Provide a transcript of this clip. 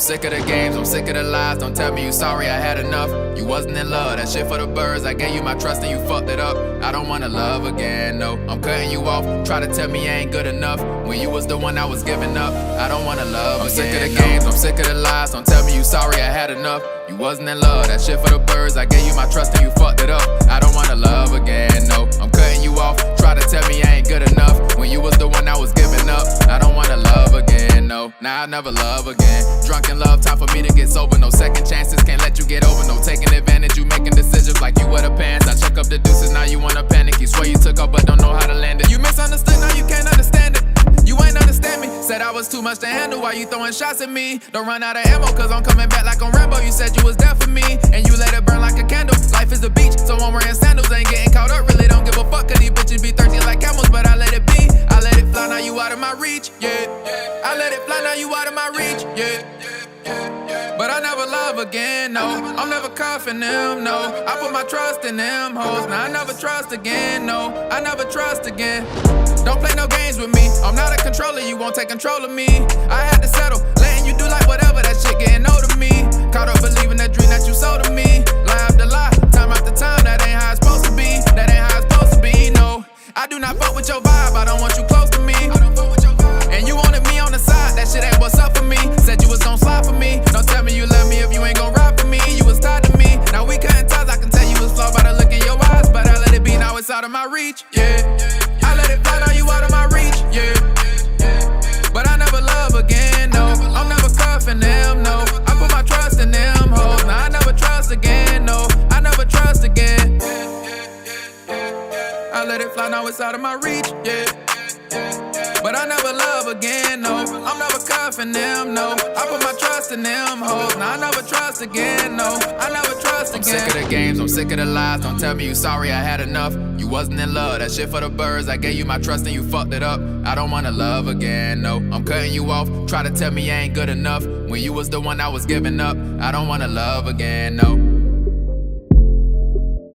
sick of the games, I'm sick of the lies. Don't tell me you sorry, I had enough. You wasn't in love, that shit for the birds. I gave you my trust and you fucked it up. I don't wanna love again, no. I'm cutting you off, try to tell me I ain't good enough when you was the one I was giving up. I don't wanna love again. I'm sick of the games, I'm sick of the lies. Don't tell me you sorry, I had enough. You wasn't in love, that shit for the birds. I gave you my trust and you fucked it up. I don't wanna love again, no. I'm cutting you off, try to tell me I ain't good enough when you was the one I was giving up. I don't wanna love again, no. Nah, I'll never love again. Drunk in love, time for me to get sober. No second chances, can't let you get over. No taking advantage, you making decisions like you wear the pants. I check up the deuces, now you wanna panic. You swear you took off but don't know how to land it. You misunderstood, now you can't understand it. You ain't understand me. Said I was too much to handle while you throwing shots at me. Don't run out of ammo, cause I'm coming back like on Rambo. You said you was there for me, and you let it burn like a candle. Life is a beach, so I'm wearing sandals. Ain't getting caught up, really don't give a fuck. Cause these bitches be thirsty like camels, but I let it be. I let it fly, now you out of my reach, yeah. I let it fly, now you out of my reach, yeah. But I never love again, no. I'm never cuffing them, no. I put my trust in them hoes. Now I never trust again, no. I never trust again. Don't play no games with me. I'm not a controller, you won't take control of me. I had to settle, letting you do like whatever. That shit getting old to me. Caught up believing that dream that you sold to me. Lie after lie, time after time. That ain't how it's supposed to be. That ain't how it's supposed to be, no. I do not fuck with your vibe, I don't want you close to me. And you wanted me on the side, that shit ain't what's up for me. Said you was gon' slide for me. Don't tell me you love me if you ain't gon' ride for me. You was tied to me, now we cutting ties. I can tell you was flawed by the look in your eyes, but I let it be, now it's out of my reach, yeah. I let it fly, now you out of my reach, yeah. But I never love again, no. I'm never cuffing them, no. I put my trust in them hoes. Now I never trust again, no. I never trust again. I let it fly, now it's out of my reach, yeah. But I never love again, no. I'm never cuffing them, no. I put my trust in them hoes. Now I never trust again, no. I never trust again. I'm sick of the games, I'm sick of the lies. Don't tell me you sorry, I had enough. You wasn't in love, that shit for the birds. I gave you my trust and you fucked it up. I don't wanna love again, no. I'm cutting you off, try to tell me I ain't good enough when you was the one I was giving up. I don't wanna love again, no.